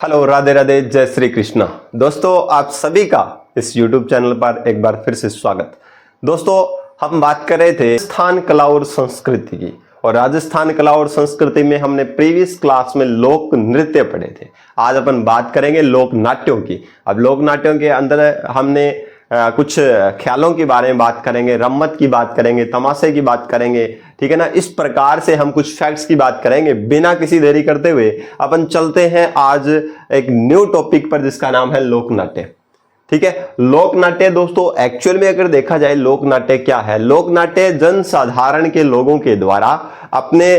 Hello, Radhe Radhe, जय श्री कृष्णा। दोस्तों, आप सभी का इस YouTube चैनल पर एक बार फिर से स्वागत। दोस्तों, हम बात कर रहे थे राजस्थान कला और संस्कृति की, और राजस्थान कला और संस्कृति में हमने प्रीवियस क्लास में लोक नृत्य पढ़े थे। आज अपन बात करेंगे लोक नाट्यों की। अब लोक नाट्यों के अंदर हमने कुछ ख्यालों के बारे में बात करेंगे, रम्मत की बात करेंगे, तमाशे की बात करेंगे, ठीक है ना। इस प्रकार से हम कुछ फैक्ट्स की बात करेंगे। बिना किसी देरी करते हुए अपन चलते हैं आज एक न्यू टॉपिक पर, जिसका नाम है लोक नाट्य। ठीक है, लोक नाट्य दोस्तों, एक्चुअल में अगर देखा जाए लोक नाट्य क्या है। लोक नाट्य जन साधारण के लोगों के द्वारा अपने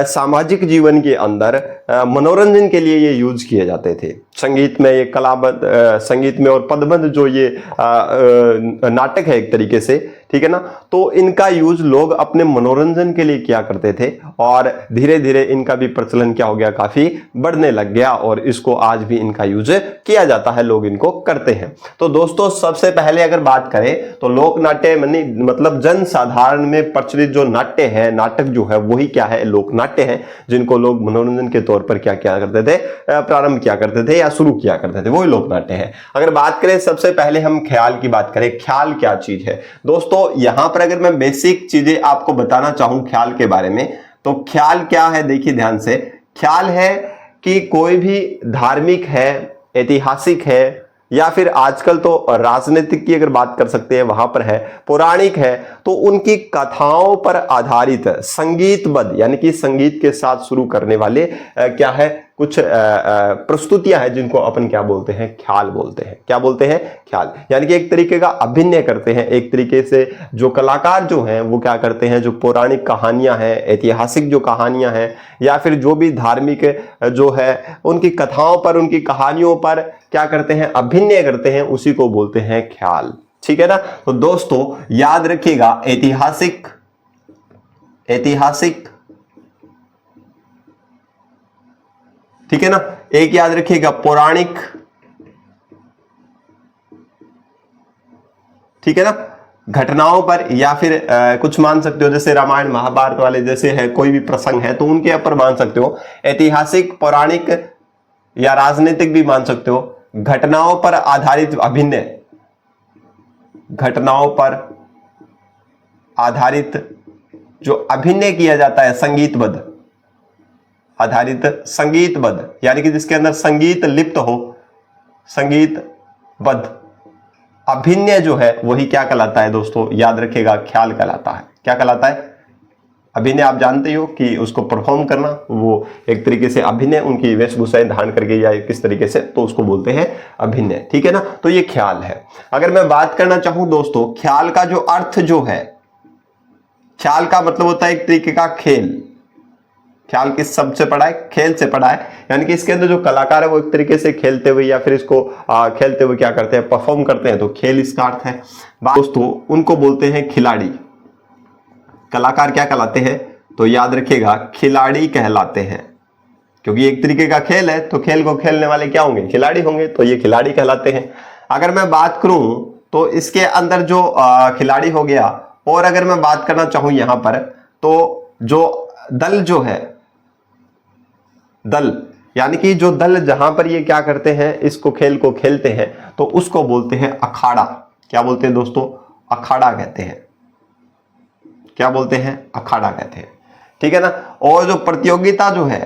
सामाजिक जीवन के अंदर मनोरंजन के लिए ये यूज किए जाते थे। संगीत में ये कलाबद्ध, संगीत में और पदबद्ध जो ये नाटक है एक तरीके से, ठीक है ना, तो इनका यूज लोग अपने मनोरंजन के लिए किया करते थे, और धीरे धीरे इनका भी प्रचलन क्या हो गया, काफी बढ़ने लग गया, और इसको आज भी इनका यूज किया जाता है, लोग इनको करते हैं। तो दोस्तों, सबसे पहले अगर बात करें तो लोक नाट्य मतलब जन साधारण में प्रचलित जो नाट्य है, नाटक जो है, वही क्या है, लोक नाट्य है, जिनको लोग मनोरंजन के तौर पर क्या क्या करते थे, प्रारंभ किया करते थे या शुरू किया करते थे, वही लोक नाट्य है। अगर बात करें सबसे पहले हम ख्याल की बात करें, ख्याल क्या चीज है दोस्तों। यहां पर अगर मैं बेसिक चीजें आपको बताना चाहूं ख्याल के बारे में, तो ख्याल क्या है, देखिए ध्यान से। ख्याल है कि कोई भी धार्मिक है, ऐतिहासिक है, या फिर आजकल तो राजनीतिक की अगर बात कर सकते हैं, वहां पर है, पौराणिक है, तो उनकी कथाओं पर आधारित संगीतबद्ध, यानी कि संगीत के साथ शुरू करने वाले क्या है, कुछ प्रस्तुतियां हैं, जिनको अपन क्या बोलते हैं, ख्याल बोलते हैं। क्या बोलते हैं, ख्याल। यानी कि एक तरीके का अभिनय करते हैं। एक तरीके से जो कलाकार जो हैं वो क्या करते हैं, जो पौराणिक कहानियां हैं, ऐतिहासिक जो कहानियां हैं, या फिर जो भी धार्मिक जो है, उनकी कथाओं पर, उनकी कहानियों पर क्या करते हैं, अभिनय करते हैं, उसी को बोलते हैं ख्याल। ठीक है ना। तो दोस्तों याद रखिएगा, ऐतिहासिक, ठीक है ना, एक याद रखिएगा पौराणिक, ठीक है ना, घटनाओं पर, या फिर कुछ मान सकते हो जैसे रामायण महाभारत वाले जैसे है, कोई भी प्रसंग है तो उनके ऊपर मान सकते हो। ऐतिहासिक, पौराणिक या राजनीतिक भी मान सकते हो। घटनाओं पर आधारित अभिनय, घटनाओं पर आधारित जो अभिनय किया जाता है, संगीतबद्ध आधारित, संगीतबद्ध यानी कि जिसके अंदर संगीत लिप्त हो, संगीतबद्ध अभिनय जो है वही क्या कहलाता है दोस्तों, याद रखिएगा, ख्याल कहलाता है। क्या कहलाता है, अभिनय। आप जानते हो कि उसको परफॉर्म करना, वो एक तरीके से अभिनय, उनकी वेशभूषाएं धारण करके या किस तरीके से, तो उसको बोलते हैं अभिनय। ठीक है ना, तो ये ख्याल है। अगर मैं बात करना चाहूं दोस्तों, ख्याल का जो अर्थ जो है, ख्याल का मतलब होता है एक तरीके का खेल। ख्याल किस शब्द से पढ़ा है, खेल से पढ़ा है। यानी कि इसके अंदर जो कलाकार है वो एक तरीके से खेलते हुए या फिर इसको खेलते हुए क्या करते हैं, परफॉर्म करते हैं, तो खेल इसका अर्थ है दोस्तों। उनको बोलते हैं खिलाड़ी। कलाकार क्या कहलाते हैं, तो याद रखिएगा, खिलाड़ी कहलाते हैं, क्योंकि एक तरीके का खेल है, तो खेल को खेलने वाले क्या होंगे, खिलाड़ी होंगे, तो ये खिलाड़ी कहलाते हैं। अगर मैं बात करूं तो इसके अंदर जो खिलाड़ी हो गया, और अगर मैं बात करना चाहूं यहां पर, तो जो दल जो है, दल यानी कि जो दल जहां पर ये क्या करते हैं, इसको खेल को खेलते हैं, तो उसको बोलते हैं अखाड़ा। क्या बोलते हैं दोस्तों, अखाड़ा कहते हैं। क्या बोलते हैं, अखाड़ा कहते हैं। ठीक है ना। और जो प्रतियोगिता जो है,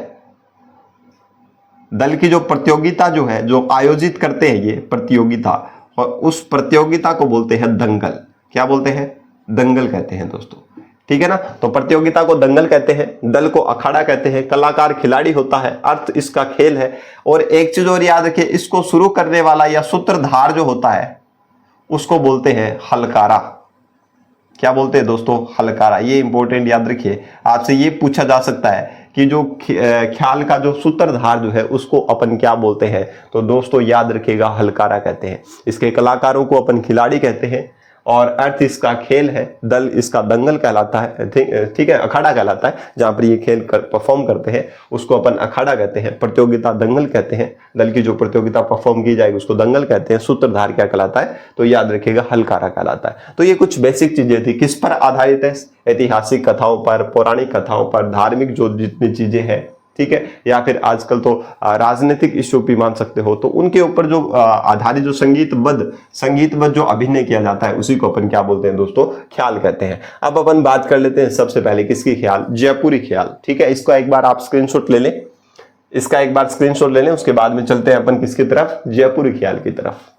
दल की जो प्रतियोगिता जो है, जो आयोजित करते हैं ये प्रतियोगिता, और उस प्रतियोगिता को बोलते हैं दंगल। क्या बोलते हैं, दंगल कहते हैं दोस्तों। ठीक है ना। तो प्रतियोगिता को दंगल कहते हैं, दल को अखाड़ा कहते हैं, कलाकार खिलाड़ी होता है, अर्थ इसका खेल है। और एक चीज और याद रखिए, इसको शुरू करने वाला या सूत्रधार जो होता है उसको बोलते हैं हलकारा। क्या बोलते हैं दोस्तों, हलकारा। ये इंपॉर्टेंट याद रखिए, आपसे ये पूछा जा सकता है कि जो ख्याल का जो सूत्रधार जो है उसको अपन क्या बोलते हैं, तो दोस्तों याद रखिएगा, हलकारा कहते हैं। इसके कलाकारों को अपन खिलाड़ी कहते हैं, और अर्थ इसका खेल है, दल इसका दंगल कहलाता है। ठीक है, अखाड़ा कहलाता है, जहां पर ये खेल परफॉर्म करते हैं उसको अपन अखाड़ा कहते हैं। प्रतियोगिता दंगल कहते हैं, दल की जो प्रतियोगिता परफॉर्म की जाएगी उसको दंगल कहते हैं। सूत्रधार क्या कहलाता है, तो याद रखिएगा, हलकारा कहलाता है। तो ये कुछ बेसिक चीजें थी, किस पर आधारित है, ऐतिहासिक कथाओं पर, पौराणिक कथाओं पर, धार्मिक जो जितनी चीजें हैं, ठीक है, या फिर आजकल तो राजनीतिक इश्यू भी मान सकते हो, तो उनके ऊपर जो आधारित जो संगीतबद्ध जो अभिनय किया जाता है उसी को अपन क्या बोलते हैं दोस्तों, ख्याल कहते हैं। अब अपन बात कर लेते हैं सबसे पहले किसकी ख्याल, जयपुरी ख्याल। ठीक है, इसका एक बार आप स्क्रीनशॉट ले लें, उसके बाद में चलते हैं अपन किसकी तरफ, जयपुरी ख्याल की तरफ।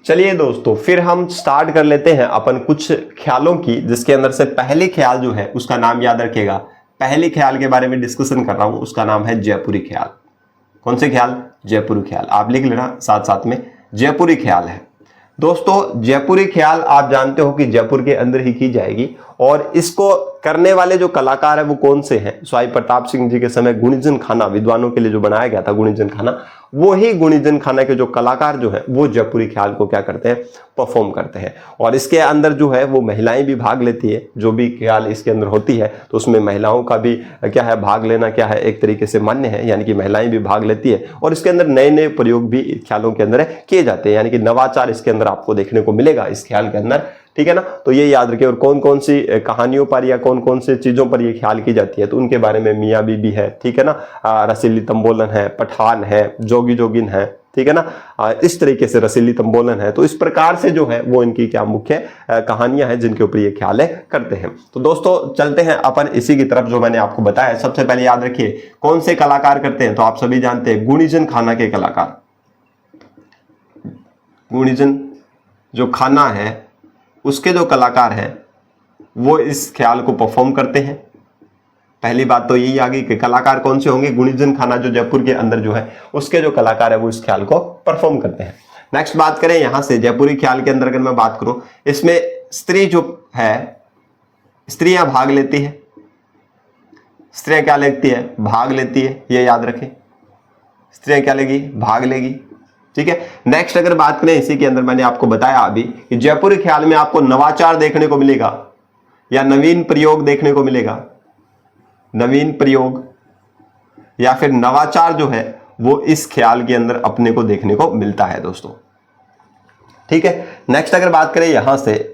चलिए दोस्तों, फिर हम स्टार्ट कर लेते हैं अपन कुछ ख्यालों की, जिसके अंदर से पहले ख्याल जो है उसका नाम याद रखिएगा। पहले ख्याल के बारे में डिस्कशन कर रहा हूं, उसका नाम है जयपुरी ख्याल। कौन से ख्याल, जयपुरी ख्याल। आप लिख लेना साथ साथ में, जयपुरी ख्याल है दोस्तों। जयपुरी ख्याल आप जानते हो कि जयपुर के अंदर ही की जाएगी, और इसको करने वाले जो कलाकार है वो कौन से हैं, स्वाई प्रताप सिंह जी के समय गुणीजन खाना विद्वानों के लिए जो बनाया गया था गुणीजन खाना, वो ही गुणीजन खाना के जो कलाकार जो है वो जयपुरी ख्याल को क्या करते हैं, परफॉर्म करते हैं। और इसके अंदर जो है वो महिलाएं भी भाग लेती है, जो भी ख्याल इसके अंदर होती है तो उसमें महिलाओं का भी क्या है, भाग लेना क्या है, एक तरीके से मान्य है, यानी कि महिलाएं भी भाग लेती है। और इसके अंदर नए नए प्रयोग भी ख्यालों के अंदर किए जाते हैं, यानी कि नवाचार इसके अंदर आपको देखने को मिलेगा इस ख्याल के अंदर। ठीक है ना, तो ये याद रखिए। और कौन कौन सी कहानियों पर या कौन कौन सी चीजों पर ये ख्याल की जाती है, तो उनके बारे में मियाँ बीबी है, ठीक है ना, रसीली तंबोलन है, पठान है, जोगी जोगिन है, ठीक है ना, इस तरीके से रसीली तंबोलन है। तो इस प्रकार से जो है वो इनकी क्या मुख्य कहानियां हैं जिनके ऊपर ये ख्याल करते हैं। तो दोस्तों चलते हैं अपन इसी की तरफ जो मैंने आपको बताया। सबसे पहले याद रखिए कौन से कलाकार करते हैं, तो आप सभी जानते हैं गुणीजन खाना के कलाकार। गुणीजन जो खाना है उसके जो कलाकार हैं वो इस ख्याल को परफॉर्म करते हैं। पहली बात तो यही आ गई कि कलाकार कौन से होंगे, गुणीजन खाना जो जयपुर के अंदर जो है उसके जो कलाकार है वो इस ख्याल को परफॉर्म करते हैं। नेक्स्ट बात करें यहां से जयपुरी ख्याल के अंदर, अगर मैं बात करूं, इसमें स्त्री जो है, स्त्रियां भाग लेती है। स्त्रियां क्या लेती है, भाग लेती है, ये याद रखें। स्त्रियां क्या लेगी, भाग लेगी। ठीक है, नेक्स्ट अगर बात करें इसी के अंदर, मैंने आपको बताया अभी कि जयपुरी ख्याल में आपको नवाचार देखने को मिलेगा या नवीन प्रयोग देखने को मिलेगा। नवीन प्रयोग या फिर नवाचार जो है वो इस ख्याल के अंदर अपने को देखने को मिलता है दोस्तों। ठीक है, नेक्स्ट अगर बात करें यहां से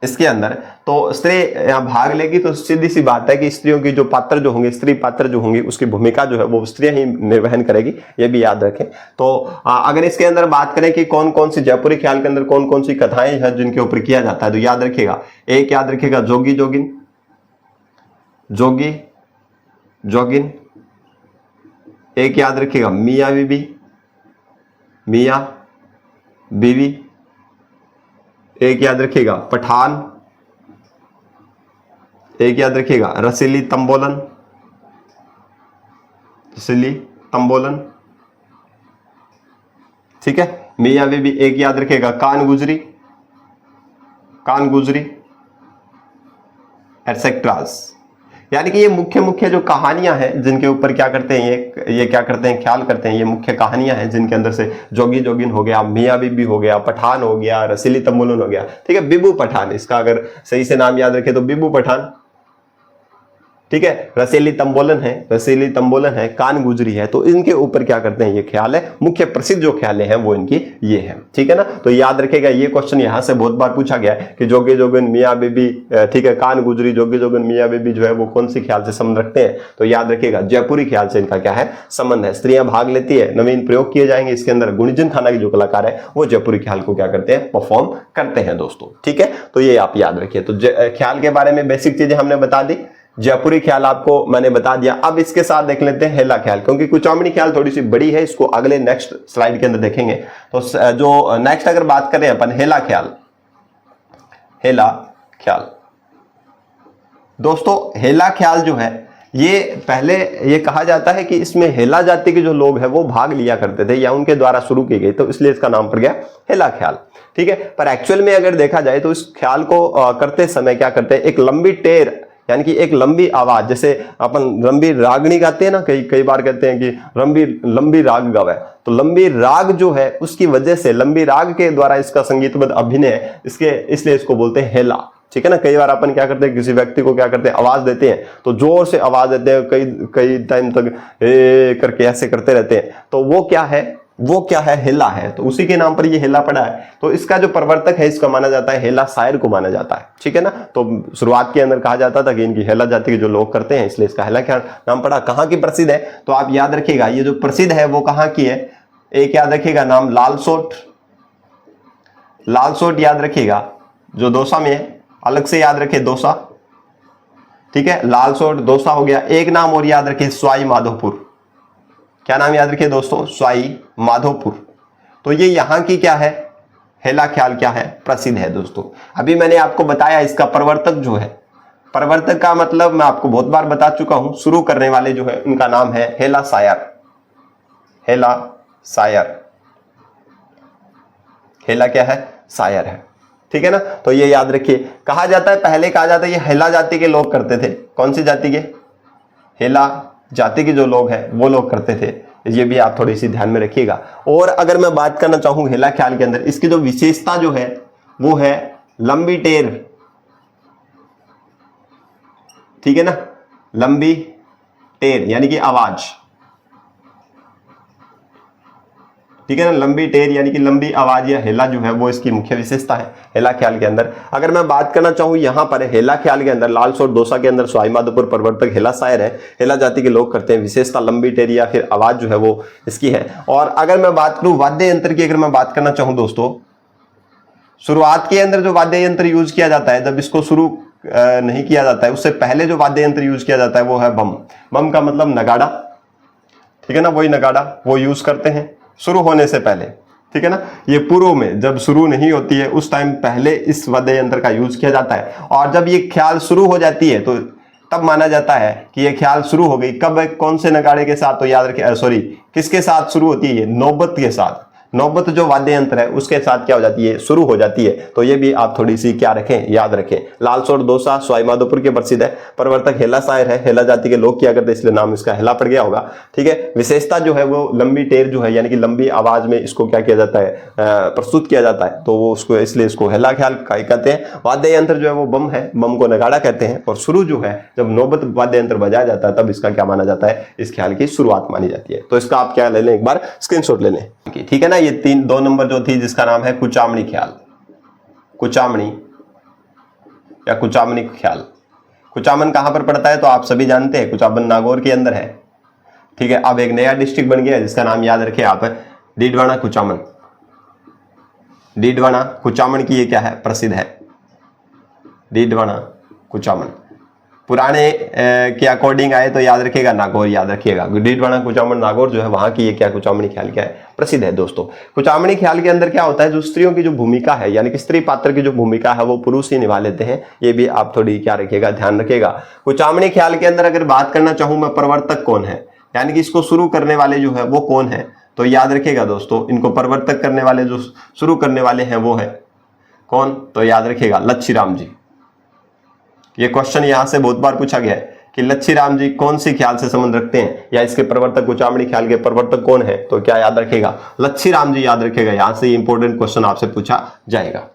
इसके अंदर, तो स्त्री यहां भाग लेगी, तो सीधी सी बात है कि स्त्रियों की जो पात्र जो होंगे, स्त्री पात्र जो होंगे, उसकी भूमिका जो है वो स्त्रियां ही निर्वहन करेगी, ये भी याद रखें। तो अगर इसके अंदर बात करें कि कौन कौन सी जयपुरी ख्याल के अंदर कौन कौन सी कथाएं हैं जिनके ऊपर किया जाता है, तो याद रखिएगा, एक याद रखिएगा जोगी जोगिन, जोगी जोगिन। एक याद रखिएगा मियाँ बीबी, मियाँ बीवी। एक याद रखिएगा पठान। एक याद रखिएगा रसीली तंबोलन, रसीली तंबोलन। ठीक है, मियाँ बीबी। एक याद रखिएगा कान गुजरी, कान गुजरी, एटसेट्रास। यानी कि ये मुख्य मुख्य जो कहानियां हैं जिनके ऊपर क्या करते हैं, ये क्या करते हैं, ख्याल करते हैं। ये मुख्य कहानियां हैं जिनके अंदर से जोगी जोगिन हो गया, मियाँ बीबी हो गया, पठान हो गया, रसीली तंबोलन हो गया। ठीक है, बिबू पठान, इसका अगर सही से नाम याद रखे तो बिबू पठान। ठीक है, रसीली तंबोलन है, रसीली तंबोलन है, कान गुजरी है। तो इनके ऊपर क्या करते हैं, ये ख्याल है, मुख्य प्रसिद्ध जो ख्याल हैं वो इनकी ये है। ठीक है ना, तो याद रखेगा, ये क्वेश्चन यहां से बहुत बार पूछा गया है कि जोगी जोगिन मियाँ बीबी, ठीक है, कान गुजरी, जोगी जोगिन मियाँ बीबी जो है वो कौन सी ख्याल से संबंध रखते हैं, तो याद रखिएगा जयपुरी ख्याल से इनका क्या है, संबंध है। स्त्रियां भाग लेती है, नवीन प्रयोग किए जाएंगे इसके अंदर। गुणीजन खाना के जो कलाकार है वो जयपुरी ख्याल को क्या करते हैं, परफॉर्म करते हैं दोस्तों। ठीक है, तो ये आप याद रखिए। तो ख्याल के बारे में बेसिक चीजें हमने बता दी, जयपुरी ख्याल आपको मैंने बता दिया। अब इसके साथ देख लेते हैं हेला ख्याल, क्योंकि कुचामणी ख्याल थोड़ी सी बड़ी है, इसको अगले नेक्स्ट स्लाइड के अंदर देखेंगे। तो जो नेक्स्ट अगर बात करें अपन हेला ख्याल, हेला ख्याल दोस्तों, हेला ख्याल जो है ये पहले ये कहा जाता है कि इसमें हेला जाति के जो लोग हैं वो भाग लिया करते थे या उनके द्वारा शुरू की गई, तो इसलिए इसका नाम पड़ गया हेला ख्याल। ठीक है, पर एक्चुअल में अगर देखा जाए तो इस ख्याल को करते समय क्या करते हैं, एक लंबी टेर यानी कि एक लंबी आवाज, जैसे अपन लंबी रागनी गाते हैं ना, कई बार कहते हैं कि लंबी राग गावे, तो लंबी राग जो है उसकी वजह से, लंबी राग के द्वारा इसका संगीतबद्ध अभिनय इसलिए इसको बोलते हैं हेला। ठीक है ना। कई बार अपन क्या करते हैं, किसी व्यक्ति को क्या करते हैं, आवाज देते हैं, तो जोर से आवाज देते हैं, कई टाइम तक करके ऐसे करते रहते हैं, तो वो क्या है, हेला है। तो उसी के नाम पर ये हेला पड़ा है। तो इसका जो प्रवर्तक है, इसका माना जाता है हेला शायर को माना जाता है। ठीक है ना। तो शुरुआत के अंदर कहा जाता था कि इनकी हेला जाति के जो लोग करते हैं, इसलिए इसका हेला क्या नाम पड़ा। कहाँ की प्रसिद्ध है, तो आप याद रखिएगा, ये जो प्रसिद्ध है वो कहाँ की है, एक याद रखिएगा नाम लालसोट याद रखिएगा, जो दौसा में है, अलग से याद रखिए दौसा। ठीक है, लालसोट दौसा हो गया। एक नाम और याद रखिए, स्वाई माधोपुर। क्या नाम याद रखिए दोस्तों, स्वाई माधोपुर। तो ये यहां की क्या है, हेला ख्याल क्या है, प्रसिद्ध है दोस्तों। अभी मैंने आपको बताया इसका प्रवर्तक जो है, प्रवर्तक का मतलब मैं आपको बहुत बार बता चुका हूं, शुरू करने वाले जो है उनका नाम है हेला शायर। हेला क्या है, शायर है। ठीक है ना। तो ये याद रखिए। कहा जाता है, पहले कहा जाता है ये हेला जाति के लोग करते थे। कौन सी जाति के, हेला जाति के जो लोग हैं वो लोग करते थे। ये भी आप थोड़ी सी ध्यान में रखिएगा। और अगर मैं बात करना चाहूं हेला ख्याल के अंदर, इसकी जो विशेषता जो है वो है लंबी टेर। ठीक है ना, लंबी टेर यानी कि आवाज। ठीक है ना, लंबी टेर यानी कि लंबी आवाज या हेला जो है वो इसकी मुख्य विशेषता है हेला ख्याल के अंदर। अगर मैं बात करना चाहूं यहां पर हेला ख्याल के अंदर, लालसोट दौसा के अंदर स्वाई माधोपुर प्रवर्तक हेला शायर है, हेला जाति के लोग करते हैं। विशेषता लंबी टेर या फिर आवाज जो है वो इसकी है। और अगर मैं बात करूं वाद्य यंत्र की, अगर मैं बात करना चाहूं दोस्तों, शुरुआत के अंदर जो वाद्य यंत्र यूज किया जाता है, जब इसको शुरू नहीं किया जाता है, उससे पहले जो वाद्य यंत्र यूज किया जाता है वो है बम। बम का मतलब नगाड़ा। ठीक है ना, वही नगाड़ा वो यूज करते हैं शुरू होने से पहले। ठीक है ना, ये पूर्व में जब शुरू नहीं होती है उस टाइम पहले इस वाद्य यंत्र का यूज किया जाता है। और जब ये ख्याल शुरू हो जाती है तो तब माना जाता है कि ये ख्याल शुरू हो गई। कब, कौन से नगाड़े के साथ, तो याद रखिए, सॉरी, किसके साथ शुरू होती है, नौबत के साथ। नौबत जो वाद्य यंत्र है उसके साथ क्या हो जाती है, शुरू हो जाती है। तो ये भी आप थोड़ी सी क्या रखें, याद रखें। लालसोट दौसा स्वाई माधोपुर के प्रसिद्ध है। प्रवर्तक हेला शायर है, हेला जाति के लोग किया करते इसलिए नाम इसका हेला पड़ गया होगा। ठीक है। विशेषता जो है वो लंबी टेर जो है, यानी कि लंबी आवाज में इसको क्या किया जाता है, प्रस्तुत किया जाता है, तो वो उसको इसलिए इसको हेला ख्याल कहते हैं। वाद्य यंत्र जो है वो बम है, बम को नगाड़ा कहते हैं। और शुरू जो है जब नौबत वाद्य यंत्र बजाया जाता है तब इसका क्या माना जाता है, इस ख्याल की शुरुआत मानी जाती है। तो इसका आप क्या ले लें, एक बार स्क्रीनशॉट ले लें। ठीक है ना। ये 2 नंबर जो थी जिसका नाम है कुचामणी ख्याल, कुचामणी या कुचामनी ख्याल। कुचामन कहां पर पड़ता है तो आप सभी जानते हैं, कुचामन नागौर के अंदर है। ठीक है। अब एक नया डिस्ट्रिक्ट बन गया जिसका नाम याद रखिए आप, डीडवाना कुचामन। डीडवाना कुचामन की ये क्या है, प्रसिद्ध है, डीडवाना कुचामन। पुराने के अकॉर्डिंग आए तो याद रखिएगा नागौर याद रखिएगा। डीडवाना कुचामन नागौर जो है वहां की ये क्या कुचामणी ख्याल क्या है, प्रसिद्ध है दोस्तों। कुचामणी ख्याल के अंदर क्या होता है, जो स्त्रियों की जो भूमिका है, यानी कि स्त्री पात्र की जो भूमिका है वो पुरुष ही निभा लेते हैं। ये भी आप थोड़ी क्या रखिएगा, ध्यान रखिएगा। कुचामणी ख्याल के अंदर अगर बात करना चाहूं मैं, प्रवर्तक कौन है, यानी कि इसको शुरू करने वाले जो है वो कौन है, तो याद रखिएगा दोस्तों, इनको प्रवर्तक करने वाले, जो शुरू करने वाले हैं वो है कौन, तो याद रखिएगा लच्छीराम जी। ये क्वेश्चन यहां से बहुत बार पूछा गया है कि लच्छीराम जी कौन सी ख्याल से संबंध रखते हैं, या इसके प्रवर्तक, कुचामणी ख्याल के प्रवर्तक कौन है, तो क्या याद रखेगा, लच्छीराम जी याद रखेगा। यहां से इंपॉर्टेंट क्वेश्चन आपसे पूछा जाएगा।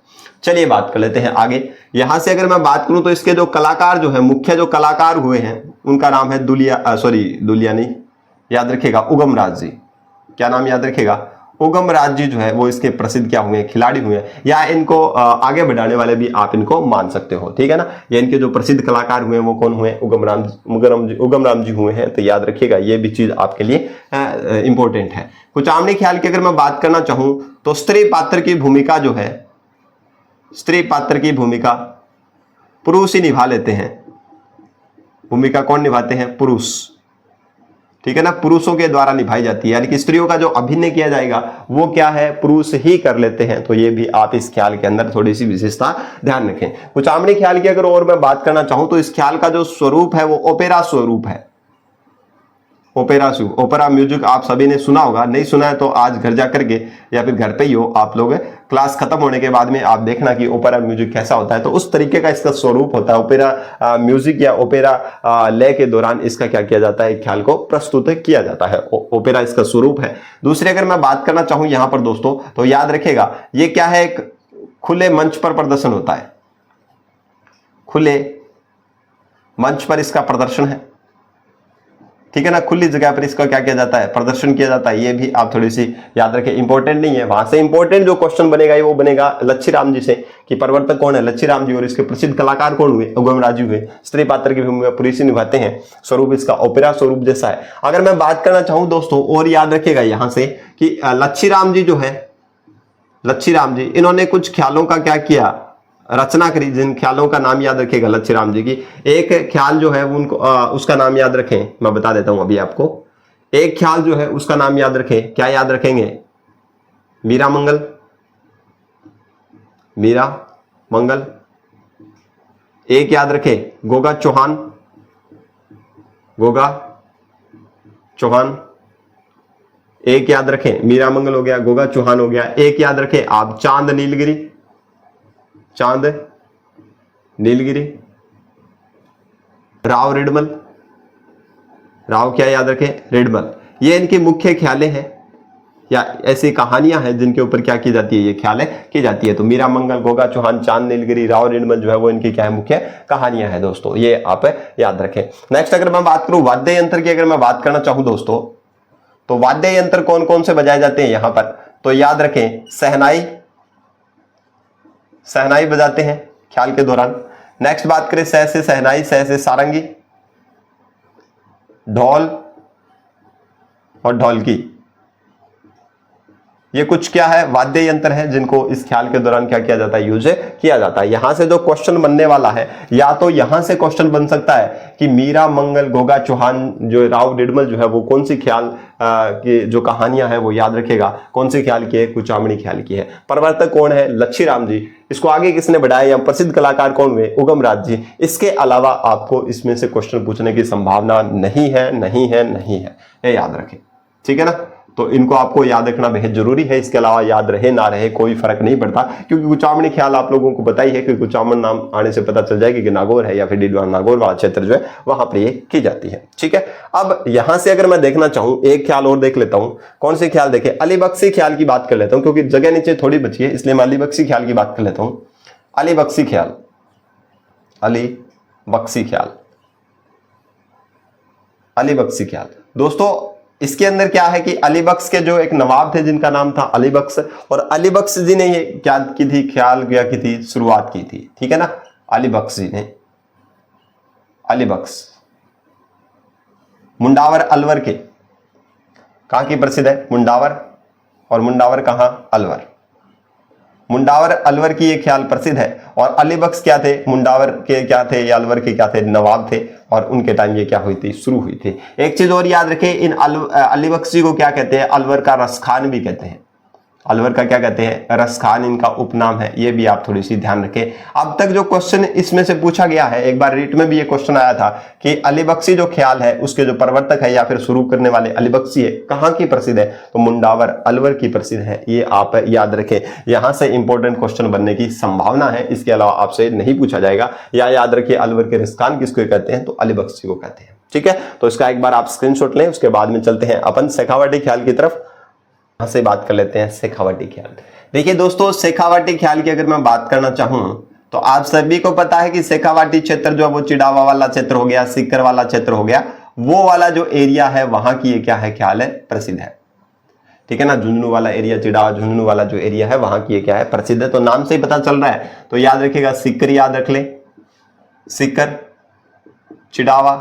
चलिए बात कर लेते हैं आगे। यहां से अगर मैं बात करूं तो इसके जो कलाकार जो है, मुख्य जो कलाकार हुए हैं उनका नाम है दुलिया नहीं, याद रखेगा उगमराज जी। क्या नाम याद रखेगा, उगमराज जी जो है वो इसके प्रसिद्ध क्या हुए, खिलाड़ी हुए, या इनको आगे बढ़ाने वाले भी आप इनको मान सकते हो। ठीक है ना। ये इनके जो प्रसिद्ध कलाकार हुए वो कौन हुए, उगमराम जी हुए हैं। तो याद रखिएगा, ये भी चीज आपके लिए इंपॉर्टेंट है। कुचामणी ख्याल की अगर मैं बात करना चाहूं तो स्त्री पात्र की भूमिका जो है, स्त्री पात्र की भूमिका पुरुष ही निभा लेते हैं। भूमिका कौन निभाते हैं, पुरुष। ठीक है ना, पुरुषों के द्वारा निभाई जाती है, यानी कि स्त्रियों का जो अभिनय किया जाएगा वो क्या है, पुरुष ही कर लेते हैं। तो ये भी आप इस ख्याल के अंदर थोड़ी सी विशेषता ध्यान रखें। कुचामणी ख्याल की अगर और मैं बात करना चाहूं तो इस ख्याल का जो स्वरूप है वो ओपेरा स्वरूप है। ओपेरा शू, ओपेरा म्यूजिक आप सभी ने सुना होगा, नहीं सुना है तो आज घर जा करके या फिर घर पे ही हो आप लोग, क्लास खत्म होने के बाद में आप देखना कि ओपेरा म्यूजिक कैसा होता है। तो उस तरीके का इसका स्वरूप होता है। ओपेरा म्यूजिक या ओपेरा लय के दौरान इसका क्या किया जाता है, ख्याल को प्रस्तुत किया जाता है। ओपेरा इसका स्वरूप है। दूसरी अगर मैं बात करना चाहूं यहां पर दोस्तों, तो याद रखिएगा ये क्या है, एक खुले मंच पर प्रदर्शन होता है। खुले मंच पर इसका प्रदर्शन है, ठीक है ना, खुली जगह पर इसका क्या किया जाता है, प्रदर्शन किया जाता है। ये भी आप थोड़ी सी याद रखें, इंपॉर्टेंट नहीं है। वहां से इंपॉर्टेंट जो क्वेश्चन बनेगा वो बनेगा लच्छीराम जी से, कि प्रवर्तक कौन है, लच्छीराम जी, और इसके प्रसिद्ध कलाकार कौन हुए, उगम जी हुए। स्त्री पात्र की भूमिका पुरुष निभाते हैं। स्वरूप इसका ओपेरा स्वरूप जैसा है। अगर मैं बात करना चाहूं दोस्तों, और याद रखिएगा यहां से कि लच्छीराम जी जो है, लच्छीराम जी, इन्होंने कुछ ख्यालों का क्या किया, रचना करी, जिन ख्यालों का नाम याद रखेगा लच्छीराम जी की। एक ख्याल जो है वो उनको उसका नाम याद रखें, मैं बता देता हूं अभी आपको। एक ख्याल जो है उसका नाम याद रखें, क्या याद रखेंगे, मीरा मंगल, मीरा मंगल। एक याद रखें गोगा चौहान, गोगा चौहान। एक याद रखें मीरा मंगल हो गया, गोगा चौहान हो गया। एक याद रखें आप चांद नीलगिरी, चांद नीलगिरी। राव रिडमल, राव क्या याद रखें, रिडमल। ये इनके मुख्य ख्यालें हैं या ऐसी कहानियां हैं जिनके ऊपर क्या की जाती है, ये ख्यालें की जाती है। तो मीरा मंगल, गोगा चौहान, चांद नीलगिरी, राव रिडमल जो है वो इनकी क्या है, मुख्य कहानियां हैं दोस्तों, ये आप याद रखें। नेक्स्ट अगर मैं बात करूं वाद्य यंत्र की, अगर मैं बात करना चाहूं दोस्तों, तो वाद्य यंत्र कौन कौन से बजाए जाते हैं यहां पर, तो याद रखें शहनाई, शहनाई बजाते हैं ख्याल के दौरान। नेक्स्ट बात करें सह से शहनाई, सह से सारंगी, ढोल और ढोलकी। ये कुछ क्या है, वाद्य यंत्र है जिनको इस ख्याल के दौरान क्या किया जाता है, यूज किया जाता है। यहां से जो क्वेश्चन बनने वाला है, या तो यहां से क्वेश्चन बन सकता है कि मीरा मंगल, गोगा चौहान, जो राव रिडमल जो है वो कौन सी ख्याल की जो कहानियां हैं वो याद रखेगा, कौन सी ख्याल की है, कुचामणी ख्याल की है। प्रवर्तक कौन है, लच्छीराम जी। इसको आगे किसने बढ़ाया, या प्रसिद्ध कलाकार कौन हुए, उगमराज जी। इसके अलावा आपको इसमें से क्वेश्चन पूछने की संभावना नहीं है, नहीं है, नहीं है, ये याद रखें, ठीक है ना। तो इनको आपको याद रखना बेहद जरूरी है। इसके अलावा याद रहे ना रहे कोई फर्क नहीं पड़ता, क्योंकि कुचामणी ख्याल आप लोगों को पता ही है कि कुचामन नाम आने से पता चल जाएगा कि नागौर है या फिर डिडवार नागौर वाला क्षेत्र जो है वहां पर ये की जाती है, ठीक है। अब यहां से अगर मैं देखना चाहूं, एक ख्याल और देख लेता हूं, कौन से ख्याल देखे, अली बख्शी ख्याल की बात कर लेता हूं, क्योंकि जगह नीचे थोड़ी बची है इसलिए मैं अली बख्शी ख्याल की बात कर लेता हूं। अली बख्शी ख्याल, अली बख्शी ख्याल, अली बख्शी ख्याल दोस्तों, इसके अंदर क्या है कि अली बख्श के जो एक नवाब थे जिनका नाम था अली बख्श, और अली बख्श जी ने ये क्या की थी, ख्याल क्या की थी, शुरुआत की थी, ठीक है ना। अली बख्श जी ने, अली बख्श मुंडावर अलवर के, कहां की प्रसिद्ध है, मुंडावर, और मुंडावर कहां, अलवर। मुंडावर अलवर की ये ख्याल प्रसिद्ध है। और अली बख्श क्या थे, मुंडावर के क्या थे, या अलवर के क्या थे, नवाब थे, और उनके टाइम ये क्या हुई थी, शुरू हुई थी। एक चीज और याद रखें, इन अली बख्श जी को क्या कहते हैं, अलवर का रसखान भी कहते हैं। अलवर का क्या कहते हैं, रसखान इनका उपनाम है। ये भी आप थोड़ी सी ध्यान रखें। अब तक जो क्वेश्चन इसमें से पूछा गया है, एक बार रीट में भी ये क्वेश्चन आया था कि अली बख्शी जो ख्याल है उसके जो प्रवर्तक है या फिर शुरू करने वाले अली बख्शी है, कहां की प्रसिद्ध है, तो मुंडावर अलवर की प्रसिद्ध है। ये आप याद रखें, यहां से इंपॉर्टेंट क्वेश्चन बनने की संभावना है, इसके अलावा आपसे नहीं पूछा जाएगा। या याद रखिए अलवर के रसखान किसको कहते हैं, तो अली बख्शी को कहते हैं, ठीक है। तो इसका एक बार आप स्क्रीनशॉट लें, उसके बाद में चलते हैं अपन शेखावटी ख्याल की तरफ। यहां से बात कर लेते हैं शेखावटी ख्याल। देखिए दोस्तों, शेखावटी ख्याल की अगर मैं बात करना चाहूं तो आप सभी को पता है कि शेखावटी क्षेत्र जो है वो चिड़ावा वाला क्षेत्र हो गया, सीकर वाला क्षेत्र हो गया, वो वाला जो एरिया है वहां की ये क्या है, ख्याल है, प्रसिद्ध है, ठीक है ना। झुंझुनू वाला एरिया, चिड़ावा झुंझुनू वाला जो एरिया है वहां की ये क्या है, प्रसिद्ध है। तो नाम से ही पता चल रहा है, तो याद रखिएगा सीकर, याद रख ले, सीकर, चिड़ावा,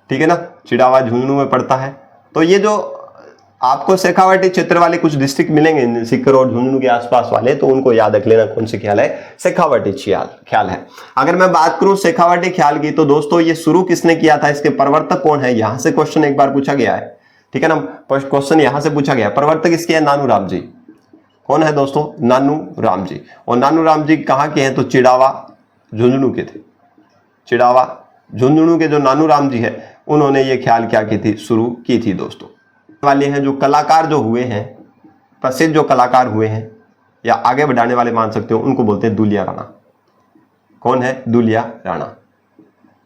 ठीक है ना, चिड़ावा झुंझुनू में पड़ता है। तो ये जो आपको शेखावटी क्षेत्र वाले कुछ डिस्ट्रिक्ट मिलेंगे सीकर और झुंझुनू के आसपास वाले, तो उनको याद रख लेना कौन से ख्याल है, शेखावटी ख्याल है। अगर मैं बात करूं शेखावटी ख्याल की, तो दोस्तों ये शुरू किसने किया था, इसके प्रवर्तक कौन है, यहां से क्वेश्चन एक बार पूछा गया है, ठीक है ना। क्वेश्चन यहां से पूछा गया, प्रवर्तक इसके है नानू राम जी। कौन है दोस्तों, नानू राम जी। और नानू राम जी कहां के हैं, तो चिड़ावा झुंझुनू के थे। चिड़ावा झुंझुनू के जो नानू राम जी है उन्होंने ये ख्याल क्या की थी, शुरू की थी दोस्तों। वाले हैं जो कलाकार जो हुए हैं, प्रसिद्ध जो कलाकार हुए हैं या आगे बढ़ाने वाले मान सकते हो, उनको बोलते हैं दुलिया राणा। कौन है? दुलिया राणा।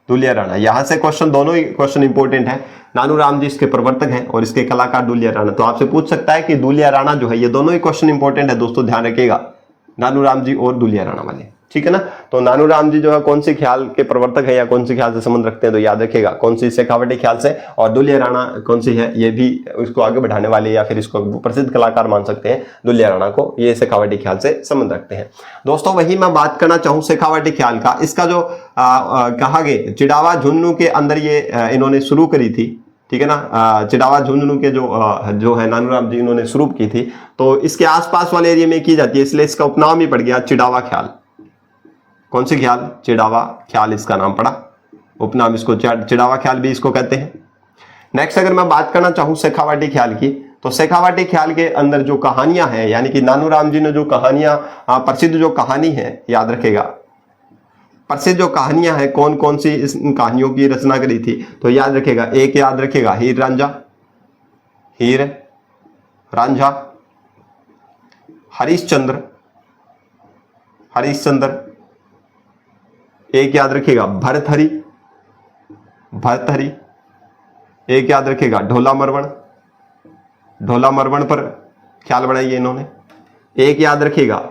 दुलिया राणा, यहां से क्वेश्चन, दोनों ही क्वेश्चन इंपॉर्टेंट है। नानूराम जी इसके प्रवर्तक हैं और इसके कलाकार दुलिया राणा। तो आपसे पूछ सकता है कि दुलिया राणा जो है, ये दोनों ही क्वेश्चन इंपॉर्टेंट है दोस्तों, ध्यान रखिएगा, नानूराम जी और दुलिया राणा वाले, ठीक है ना। तो नानूराम जी जो है कौन सी ख्याल के प्रवर्तक है या कौन सी ख्याल से संबंध रखते हैं, तो याद रखिएगा कौन सी, शेखावटी ख्याल से। और दुलिया राणा कौन सी है, ये भी इसको आगे बढ़ाने वाले या फिर इसको प्रसिद्ध कलाकार मान सकते हैं दुलिया राणा को, ये शेखावटी ख्याल से संबंध रखते हैं दोस्तों। वही मैं बात करना चाहूं शेखावटी ख्याल का, इसका जो कहा गया चिड़ावा झुंझुनू के अंदर ये इन्होंने शुरू करी थी, ठीक है ना। चिड़ावा झुंझुनू के जो है नानूराम जी इन्होंने शुरू की थी, तो इसके आसपास वाले एरिया में की जाती है, इसलिए इसका उपनाम ही पड़ गया चिड़ावा ख्याल। कौन सी ख्याल? चिड़ावा ख्याल इसका नाम पड़ा, उपनाम इसको चिड़ावा ख्याल भी इसको कहते हैं। नेक्स्ट अगर मैं बात करना चाहूं शेखावटी ख्याल की, तो शेखावटी ख्याल के अंदर जो कहानियां हैं, यानी कि नानूराम जी ने जो कहानियां, प्रसिद्ध जो कहानी है, याद रखेगा प्रसिद्ध जो कहानियां हैं, कौन कौन सी इस कहानियों की रचना करी थी, तो याद रखेगा, एक याद रखेगा हीर रांझा, हीर रांझा, हरिश्चंद्र, हरिश्चंद्र, एक याद रखिएगा भरथरी, भरथरी, एक याद रखिएगा ढोला मरवण, ढोला मरवण पर ख्याल बनाई है इन्होंने, एक याद रखिएगा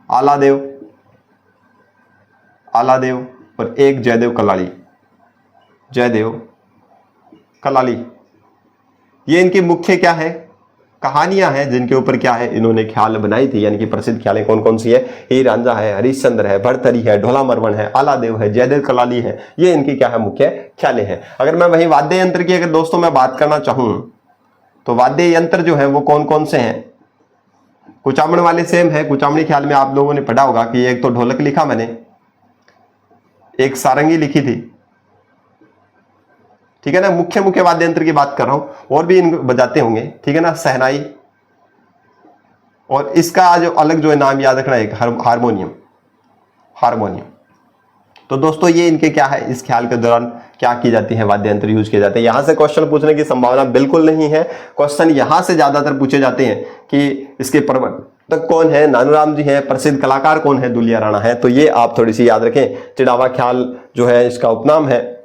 आलादेव, आलादेव, और एक जयदेव कलाली, जयदेव कलाली। ये इनकी मुख्य क्या है, कहानियां हैं जिनके ऊपर क्या है इन्होंने ख्याल बनाई थी, यानी कि प्रसिद्ध ख्यालें कौन कौन सी है, हीर रांझा है, हरिश्चंद्र है, भरथरी है, ढोला मरवण है, आलादेव है, जयदेव कलाली है, ये इनकी क्या है, मुख्य ख्यालें हैं। अगर मैं वही वाद्य यंत्र की अगर दोस्तों मैं बात करना चाहूं, तो वाद्य यंत्र जो है वो कौन कौन से हैं, कुचामण वाले सेम है। कुचामणी ख्याल में आप लोगों ने पढ़ा होगा कि एक तो ढोलक लिखा मैंने, एक सारंगी लिखी थी, ठीक है ना। मुख्य मुख्य वाद्य यंत्र की बात कर रहा हूं, और भी इन बजाते होंगे, ठीक है ना, सहनाई, और इसका जो अलग जो है नाम याद रखना, एक हारमोनियम, हारमोनियम। तो दोस्तों ये इनके क्या है, इस ख्याल के दौरान क्या की जाती है, वाद्य यंत्र यूज किए जाते हैं। यहां से क्वेश्चन पूछने की संभावना बिल्कुल नहीं है, क्वेश्चन यहां से ज्यादातर पूछे जाते हैं कि इसके प्रवर्तक कौन है, नानूराम जी हैं, प्रसिद्ध कलाकार कौन है, दुलिया राणा है। तो ये आप थोड़ी सी याद रखें। चिड़ावा ख्याल जो है इसका उपनाम है।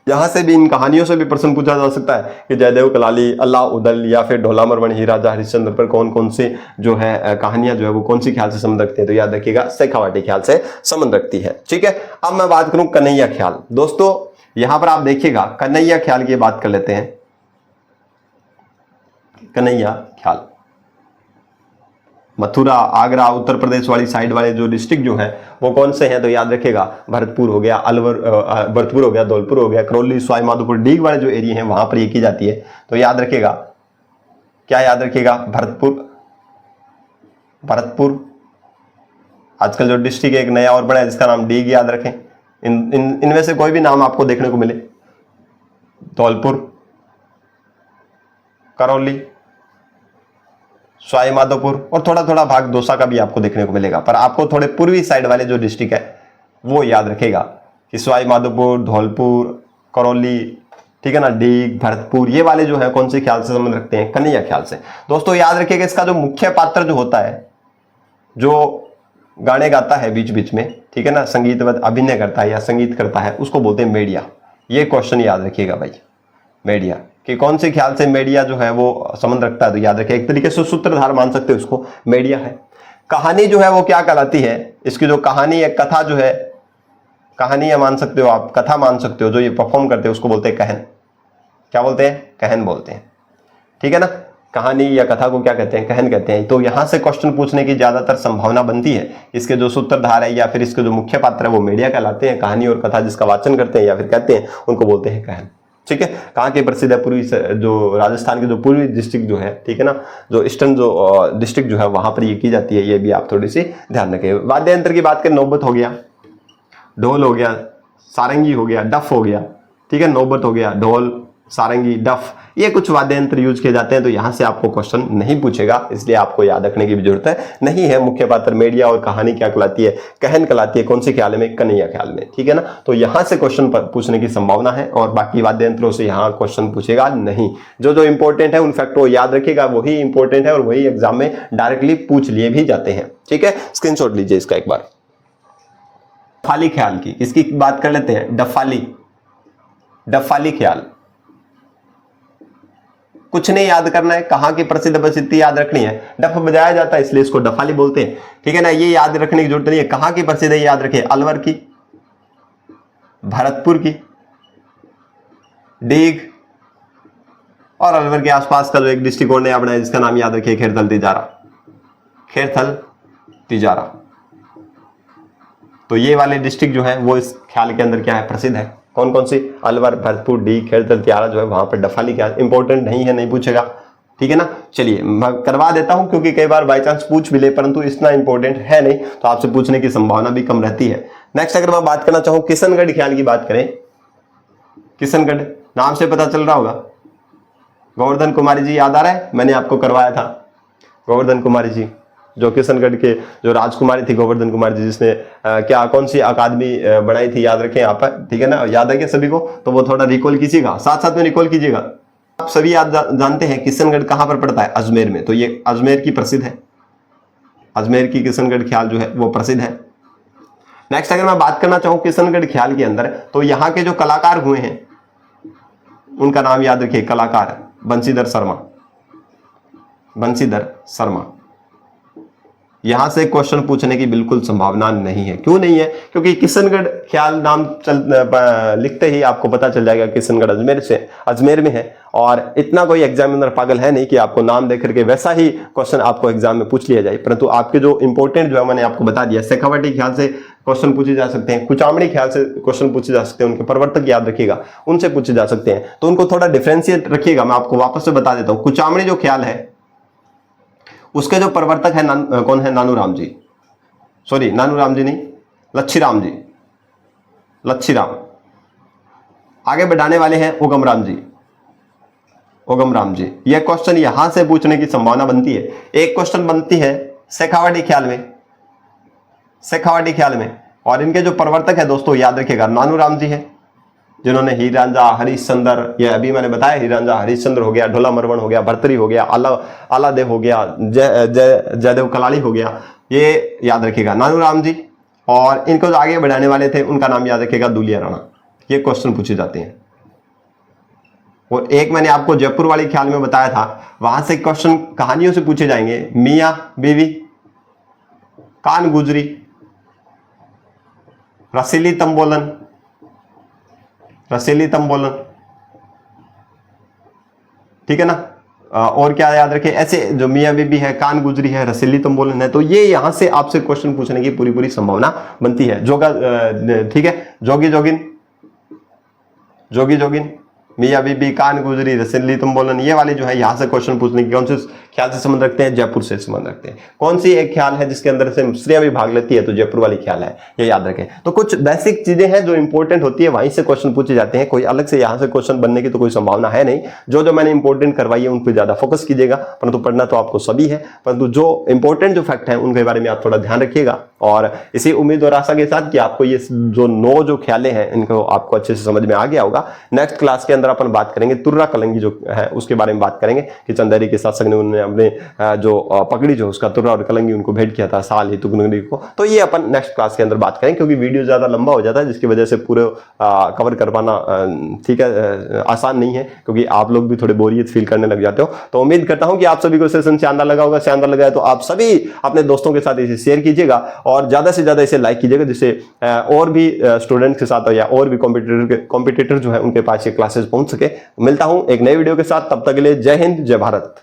यहां से भी इन कहानियों से भी प्रश्न पूछा जा सकता है कि जयदेव कलाली, अल्लाह उदल या फिर ढोला मरवण, हीर रांझा, हरिश्चंद्र पर कौन कौन सी जो है कहानियां जो है वो कौन सी ख्याल से संबंध रखती है, तो याद रखिएगा शेखावटी ख्याल से संबंध रखती है, ठीक है। अब मैं बात करूं कन्हैया ख्याल। दोस्तों यहां पर आप देखिएगा कन्हैया ख्याल की बात कर लेते हैं। कन्हैया ख्याल मथुरा, आगरा, उत्तर प्रदेश वाली साइड वाले जो डिस्ट्रिक्ट जो है वो कौन से हैं, तो याद रखेगा भरतपुर हो गया, अलवर, भरतपुर हो गया, धौलपुर हो गया, करौली, सवाई माधोपुर, डीग वाले जो एरिया हैं वहां पर ये की जाती है। तो याद रखेगा, क्या याद रखेगा, भरतपुर, भरतपुर। आजकल जो डिस्ट्रिक्ट एक नया और बना है जिसका नाम डीग, याद रखें। इनमें से कोई भी नाम आपको देखने को मिले, धौलपुर, करौली, सवाई माधोपुर, और थोड़ा थोड़ा भाग दौसा का भी आपको देखने को मिलेगा। पर आपको थोड़े पूर्वी साइड वाले जो डिस्ट्रिक्ट है वो याद रखेगा कि सवाई माधोपुर, धौलपुर, करौली, ठीक है ना, डीग, भरतपुर, ये वाले जो है कौन से ख्याल से संबंध रखते हैं, कन्हैया ख्याल से। दोस्तों याद रखिएगा इसका जो मुख्य पात्र जो होता है, जो गाने गाता है बीच बीच में, ठीक है ना, संगीत अभिनय करता है या संगीत करता है, उसको बोलते हैं मेडिया। ये क्वेश्चन याद रखिएगा भाई, मेडिया कि कौन से ख्याल से मेडिया जो है वो संबंध रखता है, तो याद रखिए एक तरीके से सूत्रधार मान सकते हो उसको, मेडिया है। कहानी जो है वो क्या कहलाती है, इसकी जो कहानी है, कथा जो है, कहानी या मान सकते हो आप, कथा मान सकते हो, जो ये परफॉर्म करते हैं उसको बोलते हैं कहन। क्या बोलते हैं, कहन बोलते हैं, ठीक है ना। कहानी या कथा को क्या कहते हैं, कहन कहते हैं। तो यहां से क्वेश्चन पूछने की ज्यादातर संभावना बनती है। इसके जो सूत्रधार है या फिर इसके जो मुख्य पात्र है वो मेडिया कहलाते हैं। कहानी और कथा जिसका वाचन करते हैं या फिर कहते हैं उनको बोलते हैं कहन, ठीक है। कहाँ के प्रसिद्ध है, पूर्वी जो राजस्थान के जो पूर्वी डिस्ट्रिक्ट जो है, ठीक है ना, जो ईस्टर्न जो डिस्ट्रिक्ट जो है वहां पर ये की जाती है। ये भी आप थोड़ी सी ध्यान रखें। वाद्य यंत्र की बात करें, नौबत हो गया, ढोल हो गया, सारंगी हो गया, डफ हो गया, ठीक है, नौबत हो गया, ढोल, सारंगी, डफ, ये कुछ वाद्य यंत्र यूज किए जाते हैं। तो यहां से आपको क्वेश्चन नहीं पूछेगा, इसलिए आपको याद रखने की भी जरूरत नहीं है। मुख्य पात्र मेडिया और कहानी क्या कहलाती है? कहन कहलाती है। कौन से ख्याल में? कन्हैया ख्याल में, ठीक है ना। तो यहां से क्वेश्चन पूछने की संभावना है और बाकी वाद्य यंत्रों से यहां क्वेश्चन पूछेगा नहीं। जो जो इंपॉर्टेंट है उन फैक्ट को याद रखिएगा, वही इंपॉर्टेंट है और वही एग्जाम में डायरेक्टली पूछ लिए भी जाते हैं, ठीक है। स्क्रीनशॉट लीजिए इसका एक बार। डफाली ख्याल की, इसकी बात कर लेते हैं। डफाली ख्याल, कुछ नहीं याद करना है, कहां की प्रसिद्ध बस्ती याद रखनी है। डफ बजाया जाता है इसलिए इसको डफाली बोलते हैं, ठीक है ना। ये याद रखने की जरूरत नहीं है। कहां की प्रसिद्ध है याद रखिए, अलवर की, भरतपुर की, डीग और अलवर के आसपास का जो एक डिस्ट्रिक्ट और नया बना है जिसका नाम याद रखिए, खेरथल तिजारा। तो ये वाले डिस्ट्रिक्ट जो है वो इस ख्याल के अंदर क्या है? प्रसिद्ध है। कौन कौन सी? अलवर, भरतपुर, डीग, खेरथल तिजारा जो है वहां पर डफाली ख्याल इंपॉर्टेंट नहीं है, नहीं पूछेगा, ठीक है ना। चलिए मैं करवा देता हूं क्योंकि कई बार बाय चांस पूछ भी ले, परंतु इतना इंपॉर्टेंट है नहीं, तो आपसे पूछने की संभावना भी कम रहती है। नेक्स्ट अगर मैं बात करना चाहूं किशनगढ़ ख्याल की बात करें, किशनगढ़ नाम से पता चल रहा होगा, गोवर्धन कुमारी जी याद आ रहा है? मैंने आपको करवाया था गोवर्धन कुमारी जी, जो किशनगढ़ के जो राजकुमारी थी गोवर्धन कुमारी जी, जिसने क्या कौन सी अकादमी बनाई थी याद रखें यहाँ पर, ठीक है ना। याद है क्या सभी को? तो वो थोड़ा रिकॉल कीजिएगा, साथ साथ में रिकॉल कीजिएगा। आप सभी याद जानते हैं किशनगढ़ कहां पर पड़ता है? अजमेर में। तो ये अजमेर की प्रसिद्ध है, अजमेर की किशनगढ़ ख्याल जो है वो प्रसिद्ध है। नेक्स्ट अगर मैं बात करना चाहूं किशनगढ़ ख्याल के अंदर, तो यहाँ के जो कलाकार हुए हैं उनका नाम याद रखिए, कलाकार बंशीधर शर्मा। यहां से क्वेश्चन पूछने की बिल्कुल संभावना नहीं है। क्यों नहीं है? क्योंकि किशनगढ़ ख्याल नाम लिखते ही आपको पता चल जाएगा किशनगढ़ अजमेर में है, और इतना कोई एग्जामिनर पागल है नहीं कि आपको नाम देख करके वैसा ही क्वेश्चन आपको एग्जाम में पूछ लिया जाए। परंतु आपके जो इंपॉर्टेंट जो है मैंने आपको बता दिया, शेखावटी ख्याल से क्वेश्चन पूछे जा सकते हैं, कुचामणी ख्याल से क्वेश्चन पूछे जा सकते हैं, उनके प्रवर्तक याद रखिएगा, उनसे पूछे जा सकते हैं। तो उनको थोड़ा डिफरेंशिएट रखिएगा। मैं आपको वापस से बता देता हूं, कुचामणी जो ख्याल है उसके जो प्रवर्तक है कौन है? नानूराम जी नहीं, लच्छीराम। आगे बढ़ाने वाले हैं उगम राम जी। यह क्वेश्चन यहां से पूछने की संभावना बनती है। एक क्वेश्चन बनती है शेखावटी ख्याल में, और इनके जो प्रवर्तक है दोस्तों याद रखिएगा, नानूराम जी है, जिन्होंने हीर रांझा, हरिश्चंद्र, ये अभी मैंने बताया, हीर रांझा, हरिश्चंद्र हो गया, ढोला मरवण हो गया, भर्तरी हो गया, आलादेव हो गया, जयदेव कलाड़ी हो गया, ये याद रखिएगा नानूराम जी। और इनको जो आगे बढ़ाने वाले थे उनका नाम याद रखिएगा, दूलिया राणा। ये क्वेश्चन पूछे जाते हैं। और एक मैंने आपको जयपुर वाली ख्याल में बताया था, वहां से क्वेश्चन कहानियों से पूछे जाएंगे, मियां बीवी, कान गुजरी, रसीली तंबोलन, ठीक है ना। और क्या याद रखें, ऐसे जो मियां बीबी है, कान गुजरी है, रसीली तंबोलन है, तो ये यहां से आपसे क्वेश्चन पूछने की पूरी संभावना बनती है। ठीक है, जोगी जोगिन, मियां बीबी, कान गुजरी, रसीली तंबोलन, ये वाले जो है यहां से क्वेश्चन पूछने की कौन से ख्याल से संबंध रखते हैं? जयपुर से संबंध रखते हैं। कौन सी एक ख्याल है जिसके अंदर से स्त्रियां भी भाग लेती है? तो जयपुर वाली ख्याल है, ये याद रखें। तो कुछ बेसिक चीजें हैं जो इंपॉर्टेंट होती है, वहीं से क्वेश्चन पूछे जाते हैं। कोई अलग से यहां से क्वेश्चन बनने की तो कोई संभावना है नहीं। जो मैंने इंपॉर्टेंट करवाई है उन पर ज्यादा फोकस कीजिएगा, परंतु पढ़ना तो आपको सभी है, परंतु जो इंपॉर्टेंट जो फैक्ट है उनके बारे में आप थोड़ा ध्यान रखिएगा। और इसी उम्मीद और आशा के साथ कि आपको ये जो 9 जो ख्यालें हैं इनको आपको अच्छे से समझ में आ गया होगा। नेक्स्ट क्लास के अंदर अपन बात करेंगे तुर्रा कलंगी जो है उसके बारे में बात करेंगे कि चंदेरी के शासक ने उन्होंने अपने जो पगड़ी जो उसका तुर्रा और कलंगी उनको भेंट किया था साल ही तुगनगी को। तो ये अपन नेक्स्ट क्लास के अंदर बात करेंगे, क्योंकि वीडियो ज्यादा लंबा हो जाता है जिसकी वजह से पूरे कवर कर पाना ठीक है आसान नहीं है, क्योंकि आप लोग भी थोड़े बोरियत फील करने लग जाते हो। तो उम्मीद करता हूं कि आप सभी को सेशन शानदार लगा होगा। शानदार लगा है तो आप सभी अपने दोस्तों के साथ इसे शेयर कीजिएगा और ज्यादा से ज्यादा इसे लाइक कीजिएगा, जिससे और भी स्टूडेंट्स के साथ या और भी कॉम्पिटिटर जो है उनके पास ये क्लासेस पहुंच सके। मिलता हूं एक नए वीडियो के साथ, तब तक के लिए जय हिंद, जय भारत।